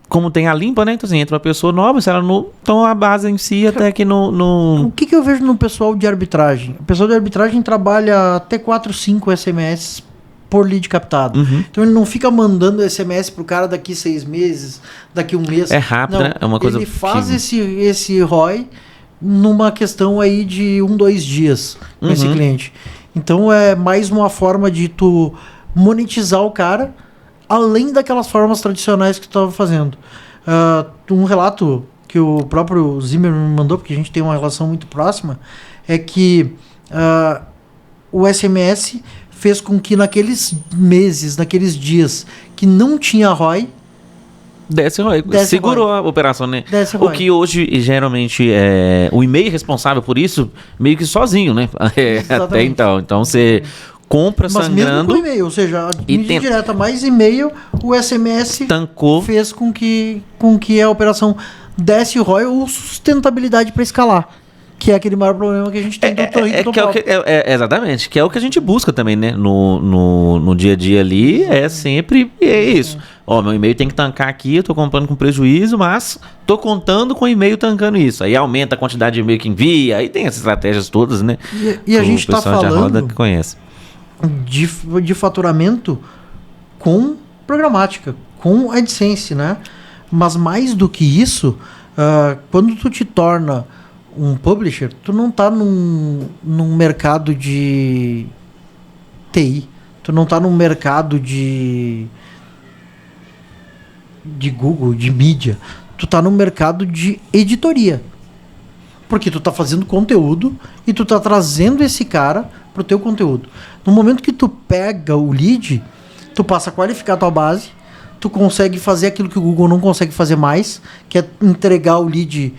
como tem a limpa, né? Então, assim, entra uma pessoa nova, se ela não... Então, a base em si, até que no... O que eu vejo no pessoal de arbitragem? O pessoal de arbitragem trabalha até 4, 5 SMS por lead captado. Então, ele não fica mandando SMS pro cara daqui 6 meses, daqui 1 mês. É rápido, não, né? É uma coisa... Ele faz esse ROI numa questão aí de 1, 2 dias com esse cliente. Então, é mais uma forma de tu monetizar o cara, além daquelas formas tradicionais que tu estava fazendo. Um relato que o próprio Zimmer me mandou, porque a gente tem uma relação muito próxima, é que o SMS fez com que naqueles meses, naqueles dias que não tinha ROI, Desce ROI. Segurou a operação, né? Desce O ROI. que hoje, geralmente, o e-mail responsável por isso, meio que sozinho, né? Até Exatamente. então. Então, você compra Mas mesmo sangrando, com e-mail, ou seja, a e mídia tenta- direta mais e-mail, o SMS tancou. fez com que a operação desse ROI ou sustentabilidade para escalar, que é aquele maior problema que a gente tem do torrent do Que é o que, exatamente, que é o que a gente busca também, né? No dia a dia ali, é sempre isso. Ó, meu e-mail tem que tancar aqui, eu tô comprando com prejuízo, mas tô contando com o e-mail tancando isso. Aí aumenta a quantidade de e-mail que envia, aí tem essas estratégias todas, né? E a gente o está pessoal de roda falando que conhece. de faturamento com programática, com AdSense, né? Mas mais do que isso, quando tu te torna um publisher, tu não tá num mercado de TI, tu não tá num mercado de Google, de mídia, tu tá num mercado de editoria. Porque tu tá fazendo conteúdo e tu tá trazendo esse cara pro teu conteúdo. No momento que tu pega o lead, tu passa a qualificar a tua base, tu consegue fazer aquilo que o Google não consegue fazer mais, que é entregar o lead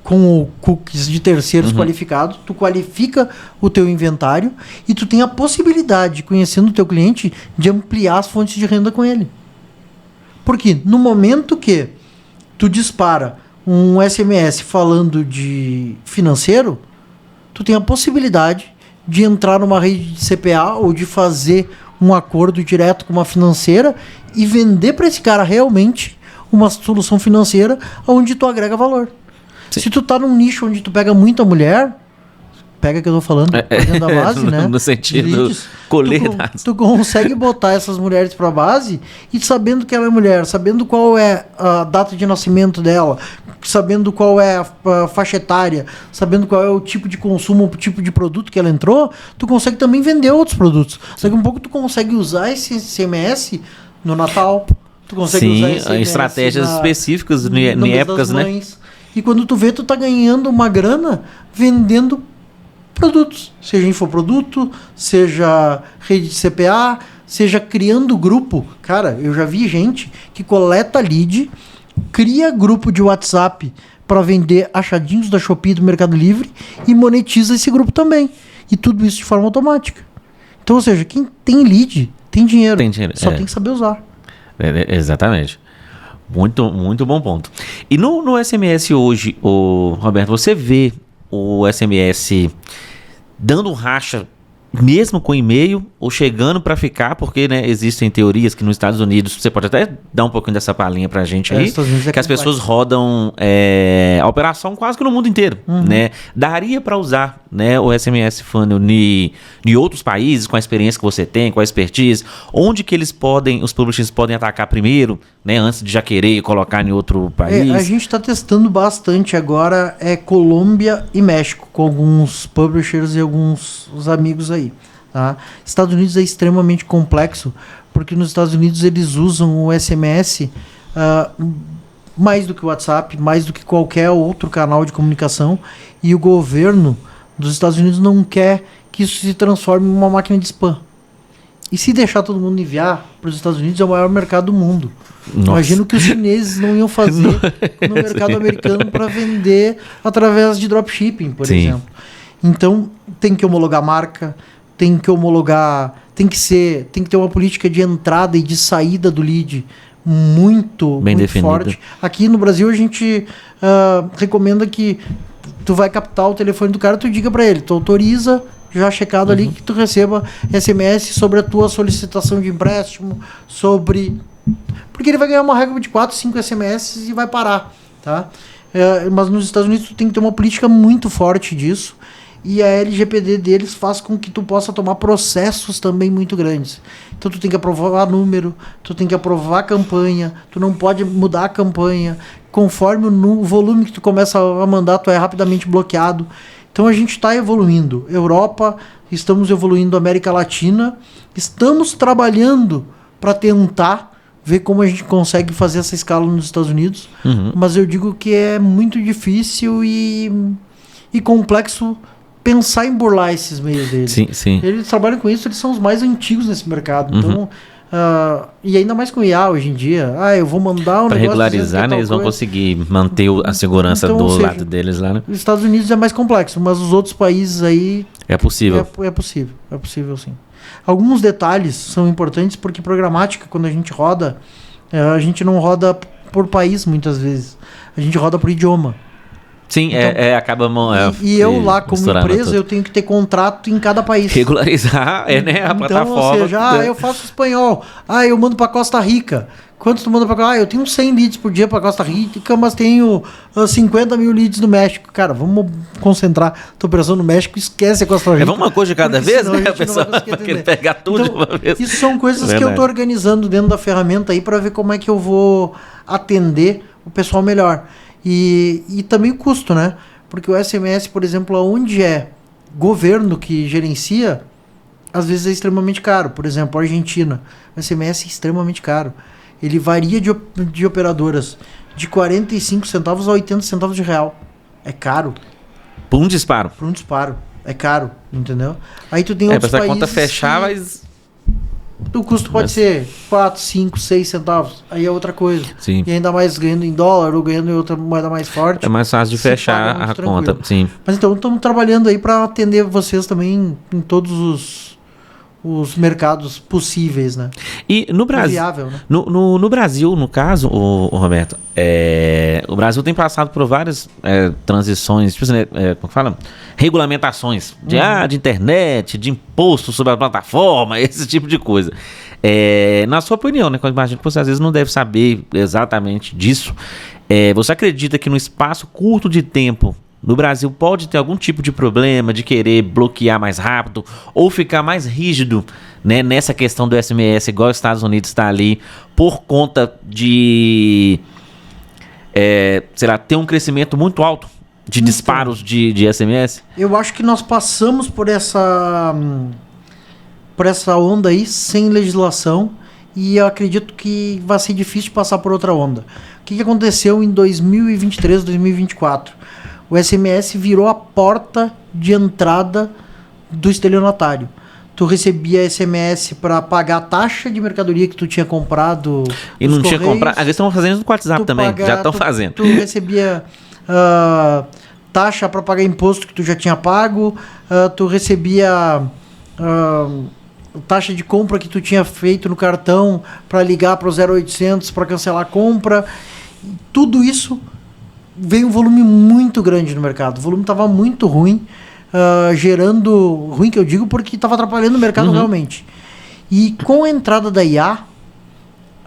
com o cookies de terceiros qualificados, tu qualifica o teu inventário e tu tem a possibilidade, conhecendo o teu cliente, de ampliar as fontes de renda com ele. Porque no momento que tu dispara um SMS falando de financeiro, tu tem a possibilidade de entrar numa rede de CPA ou de fazer um acordo direto com uma financeira e vender para esse cara realmente uma solução financeira onde tu agrega valor. Sim. Se tu tá num nicho onde tu pega muita mulher, pega que eu tô falando, dentro da base, né? No sentido, Leads, colher dados. tu consegue botar essas mulheres pra base e sabendo que ela é mulher, sabendo qual é a data de nascimento dela, sabendo qual é a faixa etária, sabendo qual é o tipo de consumo, o tipo de produto que ela entrou, tu consegue também vender outros produtos. Daqui a um pouco tu consegue usar esse CMS no Natal, tu consegue usar esse CMS estratégias específicas no em mês épocas, das né? mães. E quando tu vê, tu tá ganhando uma grana vendendo produtos. Seja infoproduto, seja rede de CPA, seja criando grupo. Cara, eu já vi gente que coleta lead, cria grupo de WhatsApp para vender achadinhos da Shopee e do Mercado Livre e monetiza esse grupo também. E tudo isso de forma automática. Então, ou seja, quem tem lead, tem dinheiro. Tem dinheiro, Só tem que saber usar. Exatamente. Muito, muito bom ponto. E no SMS hoje, Roberto, você vê o SMS dando racha mesmo com e-mail ou chegando para ficar, porque, né, existem teorias que nos Estados Unidos, você pode até dar um pouquinho dessa palhinha pra gente aí, Estados Unidos é que as complexo. pessoas rodam a operação quase que no mundo inteiro, né? Daria para usar, né, o SMS Funnel em outros países, com a experiência que você tem, com a expertise, onde que os publishers podem atacar primeiro, né, antes de já querer colocar em outro país? A gente está testando bastante agora Colômbia e México, com alguns publishers e alguns amigos aí. Tá? Estados Unidos é extremamente complexo, porque nos Estados Unidos eles usam o SMS mais do que o WhatsApp, mais do que qualquer outro canal de comunicação, e o governo dos Estados Unidos não quer que isso se transforme em uma máquina de spam. E se deixar todo mundo enviar para os Estados Unidos, é o maior mercado do mundo. Nossa. Imagino que os chineses não iam fazer no mercado americano para vender através de dropshipping, por Sim. exemplo. Então, tem que homologar marca, tem que ter uma política de entrada e de saída do lead muito definida. forte. Aqui no Brasil, a gente recomenda que tu vai captar o telefone do cara, tu diga para ele, tu autoriza, já checado ali, que tu receba SMS sobre a tua solicitação de empréstimo, porque ele vai ganhar uma regra de 4, 5 SMS e vai parar, tá? Mas nos Estados Unidos tu tem que ter uma política muito forte disso, e a LGPD deles faz com que tu possa tomar processos também muito grandes. Então tu tem que aprovar número, tu tem que aprovar a campanha, tu não pode mudar a campanha, conforme o volume que tu começa a mandar, tu é rapidamente bloqueado. Então a gente está evoluindo. Europa, estamos evoluindo América Latina, estamos trabalhando para tentar ver como a gente consegue fazer essa escala nos Estados Unidos, mas eu digo que é muito difícil e complexo pensar em burlar esses meios deles. Sim, sim. Eles trabalham com isso, eles são os mais antigos nesse mercado. Então, e ainda mais com IA hoje em dia. Eu vou mandar um para negócio regularizar, né? Eles vão conseguir manter a segurança então, do lado deles lá, né? Os Estados Unidos é mais complexo, mas os outros países aí... É possível. É possível sim. Alguns detalhes são importantes porque programática, quando a gente roda, a gente não roda por país muitas vezes. A gente roda por idioma. Sim, então, acaba... E eu lá, como empresa, eu tenho que ter contrato em cada país. Regularizar, né, a plataforma. Ou seja, eu faço espanhol. Eu mando para Costa Rica. Quantos tu manda para Costa Rica? Eu tenho 100 leads por dia para Costa Rica, mas tenho 50 mil leads no México. Cara, vamos concentrar. Tua operação no México, esquece a Costa Rica. Vamos uma coisa de cada vez, né? A pessoa vai querer pegar tudo então, de uma vez. Isso são coisas que eu tô organizando dentro da ferramenta aí para ver como é que eu vou atender o pessoal melhor. E também o custo, né? Porque o SMS, por exemplo, onde é governo que gerencia, às vezes é extremamente caro. Por exemplo, a Argentina, o SMS é extremamente caro. Ele varia de operadoras de 45 centavos a 80 centavos de real. É caro. Por um disparo. Por um disparo. É caro, entendeu? Aí tu tem outros países... Pra essa conta fechar, mas... O custo pode ser 4, 5, 6 centavos. Aí é outra coisa. Sim. E ainda mais ganhando em dólar ou ganhando em outra moeda mais forte. É mais fácil de fechar a conta. Sim. Mas então estamos trabalhando aí para atender vocês também em todos os mercados possíveis, né? E no Brasil, viável, né? no Brasil, no caso, o Roberto, o Brasil tem passado por várias transições, tipo assim, como fala? Regulamentações de internet, de imposto sobre a plataforma, esse tipo de coisa. Na sua opinião, né? Eu imagino que você às vezes não deve saber exatamente disso. Você acredita que no espaço curto de tempo no Brasil pode ter algum tipo de problema de querer bloquear mais rápido ou ficar mais rígido, né, nessa questão do SMS, igual os Estados Unidos está ali, por conta de, ter um crescimento muito alto de disparos de SMS? Eu acho que nós passamos por essa onda aí sem legislação e eu acredito que vai ser difícil de passar por outra onda. O que aconteceu em 2023, 2024? O SMS virou a porta de entrada do estelionatário. Tu recebia SMS para pagar a taxa de mercadoria que tu tinha comprado. E não tinha comprado. Eles estão fazendo no WhatsApp também. Já estão fazendo. Tu recebia taxa para pagar imposto que tu já tinha pago. Tu recebia taxa de compra que tu tinha feito no cartão para ligar para o 0800 para cancelar a compra. Tudo isso veio um volume muito grande no mercado. O volume estava muito ruim, gerando... Ruim que eu digo porque estava atrapalhando o mercado realmente. E com a entrada da IA,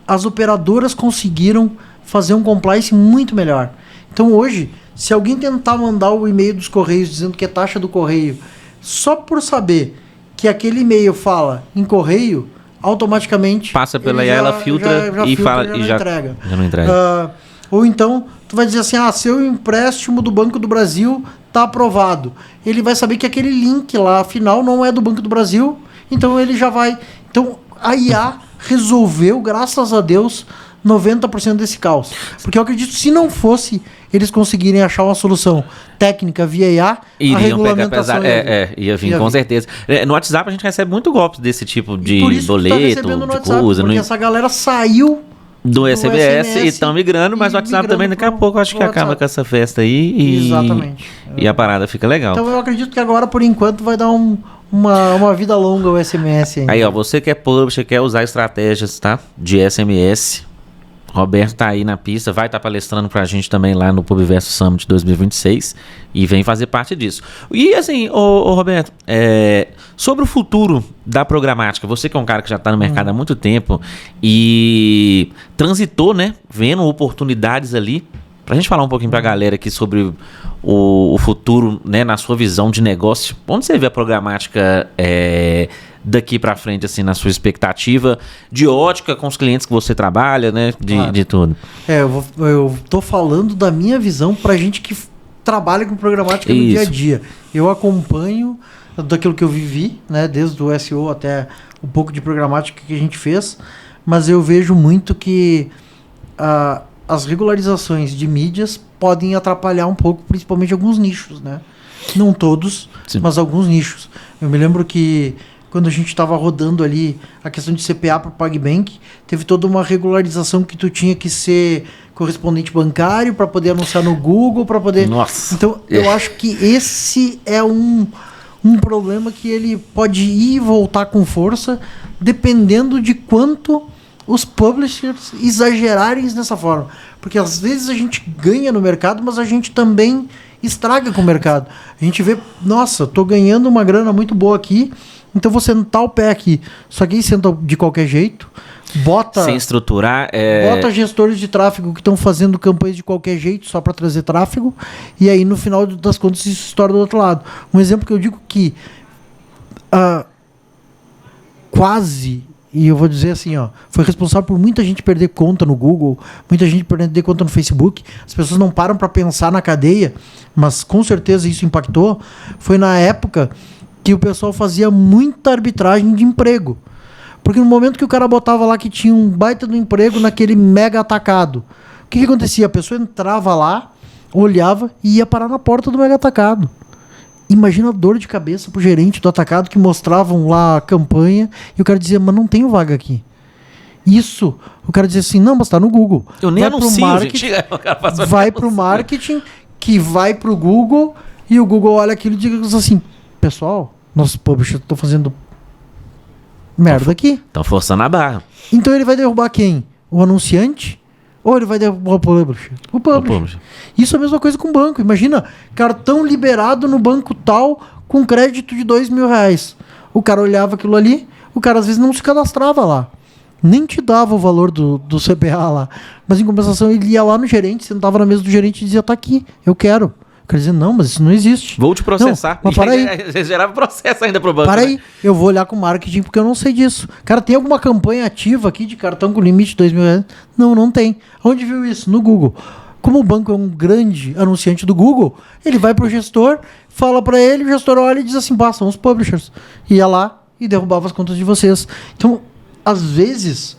as operadoras conseguiram fazer um compliance muito melhor. Então hoje, se alguém tentar mandar o e-mail dos Correios dizendo que é taxa do Correio, só por saber que aquele e-mail fala em Correio, automaticamente... Passa pela IA, ela filtra e fala e já entrega. Já não entrega. Ou então, tu vai dizer assim, seu empréstimo do Banco do Brasil está aprovado. Ele vai saber que aquele link lá, afinal, não é do Banco do Brasil, então ele já vai... Então, a IA resolveu, graças a Deus, 90% desse caos. Porque eu acredito que se não fosse eles conseguirem achar uma solução técnica via IA, iriam a regulamentação ia vir, com certeza. No WhatsApp a gente recebe muito golpes desse tipo de boleto, de WhatsApp, coisa. Porque essa galera saiu... Do SMS e estão migrando, mas o WhatsApp também daqui a pouco acho que acaba com essa festa aí Exatamente. E a parada fica legal. Então eu acredito que agora, por enquanto, vai dar uma vida longa o SMS ainda. Aí, você que é publisher, quer usar estratégias, tá? De SMS, Roberto tá aí na pista, vai estar palestrando pra gente também lá no PubVerso Summit 2026 e vem fazer parte disso. E assim, ô Roberto, sobre o futuro da programática, você que é um cara que já tá no mercado há muito tempo e transitou, né, vendo oportunidades ali, pra gente falar um pouquinho pra galera aqui sobre o futuro, né, na sua visão de negócio, onde você vê a programática daqui pra frente, assim, na sua expectativa de ótica com os clientes que você trabalha, né, de tudo. Eu tô falando da minha visão pra gente que trabalha com programática no dia a dia. Eu acompanho daquilo que eu vivi, né, desde o SEO até um pouco de programática que a gente fez, mas eu vejo muito que as regularizações de mídias podem atrapalhar um pouco, principalmente alguns nichos, né? Não todos, Sim. mas alguns nichos. Eu me lembro que quando a gente estava rodando ali a questão de CPA para o PagBank, teve toda uma regularização que tu tinha que ser correspondente bancário para poder anunciar no Google, para poder... Nossa. Então, eu acho que esse é um problema que ele pode ir e voltar com força, dependendo de quanto os publishers exagerarem nessa forma. Porque às vezes a gente ganha no mercado, mas a gente também estraga com o mercado. A gente vê, nossa, tô ganhando uma grana muito boa aqui, então vou sentar o pé aqui. Só que aí senta de qualquer jeito, bota... Sem estruturar... Bota gestores de tráfego que estão fazendo campanhas de qualquer jeito só para trazer tráfego, e aí no final das contas isso estoura do outro lado. Um exemplo que eu digo que quase, e eu vou dizer assim, ó, foi responsável por muita gente perder conta no Google, muita gente perder conta no Facebook. As pessoas não param para pensar na cadeia, mas com certeza isso impactou. Foi na época que o pessoal fazia muita arbitragem de emprego. Porque no momento que o cara botava lá que tinha um baita do emprego naquele mega atacado, o que acontecia? A pessoa entrava lá, olhava e ia parar na porta do mega atacado. Imagina a dor de cabeça pro gerente do atacado que mostravam lá a campanha e o cara dizia, mas não tenho vaga aqui. Isso, o cara dizia assim, não, mas tá no Google. Eu nem vai anuncio, pro marketing, gente. vai pro marketing, que vai pro Google, e o Google olha aquilo e diz assim, pessoal, nossos publishers estão fazendo merda aqui. Estão forçando a barra. Então ele vai derrubar quem? O anunciante? Ou ele vai derrubar o publisher? O publisher. Isso é a mesma coisa com o banco. Imagina, cartão liberado no banco tal com crédito de R$2.000. O cara olhava aquilo ali, o cara às vezes não se cadastrava lá. Nem te dava o valor do CPA lá. Mas em compensação ele ia lá no gerente, sentava na mesa do gerente e dizia, tá aqui, eu quero. Quer dizer, não, mas isso não existe. Vou te processar. Não, mas para aí. Você gerava processo ainda pro banco. Para né? aí, eu vou olhar com marketing porque eu não sei disso. Cara, tem alguma campanha ativa aqui de cartão com limite de R$2.000? Não, não tem. Onde viu isso? No Google. Como o banco é um grande anunciante do Google, ele vai pro gestor, fala para ele, o gestor olha e diz assim, são os publishers. Ia lá e derrubava as contas de vocês. Então, às vezes,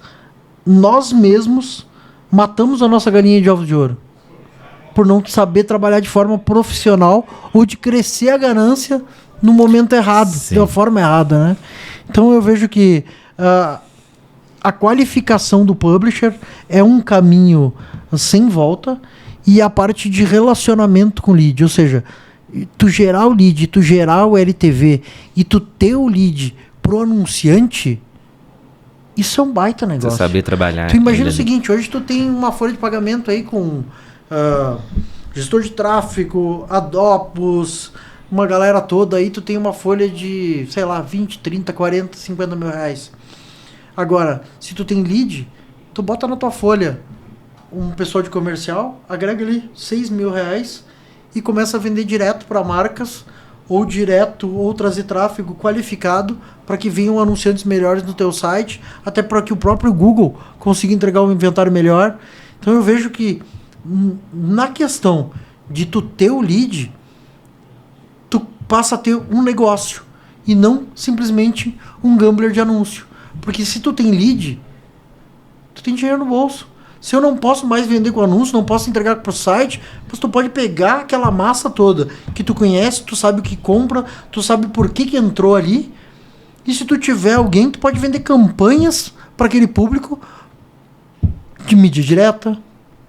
nós mesmos matamos a nossa galinha de ovos de ouro. Por não saber trabalhar de forma profissional ou de crescer a ganância no momento errado, Sim. de uma forma errada, né? Então eu vejo que a qualificação do publisher é um caminho sem volta, e a parte de relacionamento com o lead, ou seja, tu gerar o lead, tu gerar o LTV e tu ter o lead pro anunciante, isso é um baita negócio. Você saber trabalhar. Tu imagina o seguinte, hoje tu tem uma folha de pagamento aí com gestor de tráfego, Adopus, uma galera toda aí, tu tem uma folha de, sei lá, 20, 30, 40, 50 mil reais. Agora, se tu tem lead, tu bota na tua folha um pessoal de comercial, agrega ali 6 mil reais e começa a vender direto para marcas, ou trazer tráfego qualificado para que venham anunciantes melhores no teu site, até para que o próprio Google consiga entregar um inventário melhor. Então eu vejo que na questão de tu ter o lead, tu passa a ter um negócio e não simplesmente um gambler de anúncio. Porque se tu tem lead, tu tem dinheiro no bolso. Se eu não posso mais vender com anúncio, não posso entregar pro site, mas tu pode pegar aquela massa toda que tu conhece, tu sabe o que compra, tu sabe por que entrou ali. E se tu tiver alguém, tu pode vender campanhas para aquele público de mídia direta.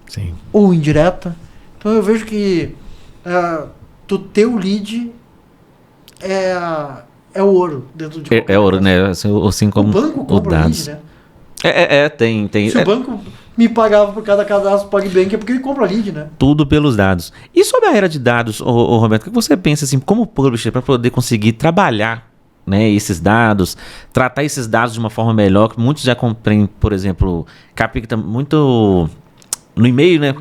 Sim. Ou indireta. Então eu vejo que tu ter o lead é o ouro dentro de É ouro, né? Assim como o banco compra o lead, né? Tem. Se o banco me pagava por cada cadastro PagBank, é porque ele compra lead, né? Tudo pelos dados. E sobre a era de dados, Roberto, o que você pensa assim, como publisher, para poder conseguir trabalhar, né, esses dados, tratar esses dados de uma forma melhor, que muitos já compreendem, por exemplo, capta muito no e-mail, né?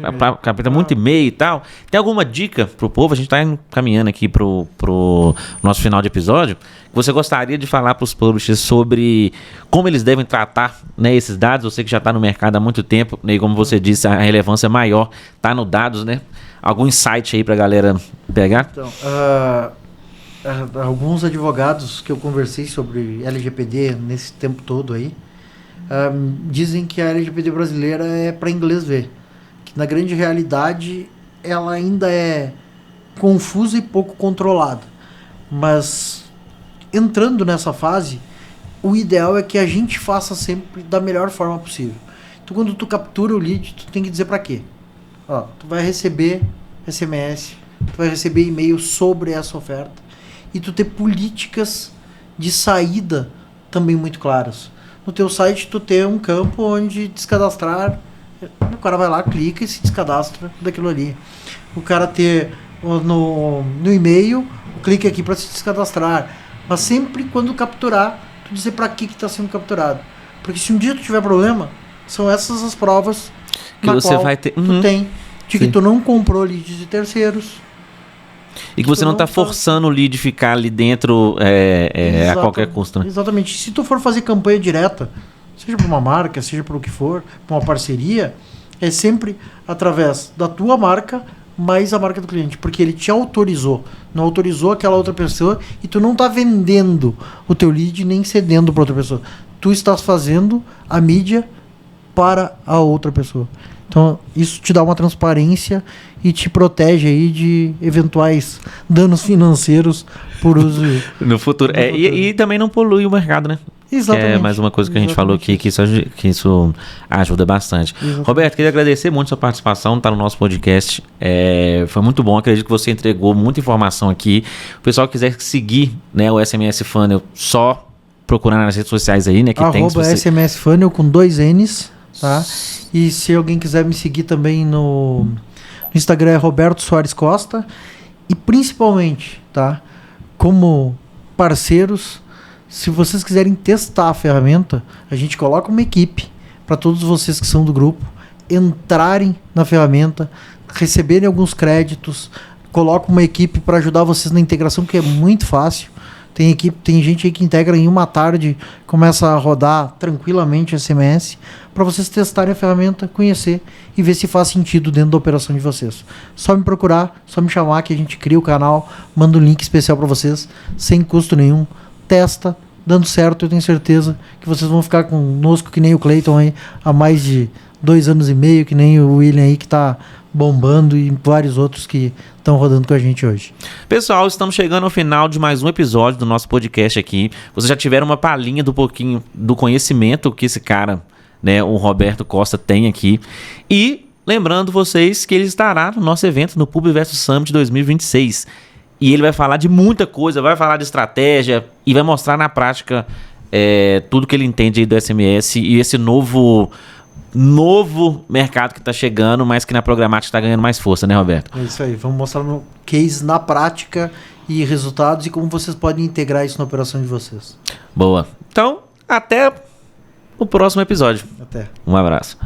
Capta muito e-mail e tal. Tem alguma dica pro povo? A gente tá caminhando aqui pro nosso final de episódio. Você gostaria de falar pros publishers sobre como eles devem tratar, né, esses dados? Você que já está no mercado há muito tempo, né, e como você disse, a relevância maior tá no dados, né? Algum insight aí pra galera pegar? Então, alguns advogados que eu conversei sobre LGPD nesse tempo todo aí, dizem que a LGPD brasileira é para inglês ver. Que na grande realidade ela ainda é confusa e pouco controlada. Mas entrando nessa fase, o ideal é que a gente faça sempre da melhor forma possível. Então, quando tu captura o lead, tu tem que dizer para quê? Ó, tu vai receber SMS, tu vai receber e-mail sobre essa oferta e tu ter políticas de saída também muito claras. No teu site tu ter um campo onde descadastrar, o cara vai lá, clica e se descadastra daquilo ali. O cara ter no e-mail, clique aqui para se descadastrar. Mas sempre quando capturar, tu dizer para que está sendo capturado. Porque se um dia tu tiver problema, são essas as provas que você vai ter. Tu tem de que tu não comprou leads de terceiros. E que você não está forçando o lead ficar ali dentro a qualquer custo. Né? Exatamente. Se tu for fazer campanha direta, seja para uma marca, seja para o que for, para uma parceria, é sempre através da tua marca mais a marca do cliente, porque ele te autorizou, não autorizou aquela outra pessoa e tu não está vendendo o teu lead nem cedendo para outra pessoa. Tu estás fazendo a mídia para a outra pessoa. Então, isso te dá uma transparência e te protege aí de eventuais danos financeiros por uso no futuro. E também não polui o mercado, né? Exatamente. É mais uma coisa que a gente falou aqui, que isso ajuda bastante. Exatamente. Roberto, queria agradecer muito a sua participação, tá no nosso podcast. Foi muito bom, acredito que você entregou muita informação aqui. O pessoal que quiser seguir, né, o SMS Funnel, só procurar nas redes sociais aí, né? Que @ SMS Funnel com 2 N's, tá? E se alguém quiser me seguir também no Instagram é Roberto Soares Costa. E principalmente, tá? Como parceiros, se vocês quiserem testar a ferramenta, a gente coloca uma equipe para todos vocês que são do grupo entrarem na ferramenta, receberem alguns créditos, coloca uma equipe para ajudar vocês na integração, que é muito fácil. Tem gente aí que integra em uma tarde, começa a rodar tranquilamente SMS, para vocês testarem a ferramenta, conhecer e ver se faz sentido dentro da operação de vocês. Só me procurar, só me chamar que a gente cria o canal, manda um link especial para vocês, sem custo nenhum. Testa, dando certo, eu tenho certeza que vocês vão ficar conosco, que nem o Clayton aí, há mais de 2 anos e meio, que nem o William aí, que está bombando, e vários outros que estão rodando com a gente hoje. Pessoal, estamos chegando ao final de mais um episódio do nosso podcast aqui. Vocês já tiveram uma palhinha do pouquinho do conhecimento que esse cara, né, o Roberto Costa, tem aqui. E lembrando vocês que ele estará no nosso evento, no PubVerso Summit 2026. E ele vai falar de muita coisa, vai falar de estratégia e vai mostrar na prática tudo que ele entende aí do SMS e esse novo mercado que está chegando, mas que na programática está ganhando mais força, né, Roberto? É isso aí, vamos mostrar no case na prática e resultados e como vocês podem integrar isso na operação de vocês. Boa. Então, até o próximo episódio. Até. Um abraço.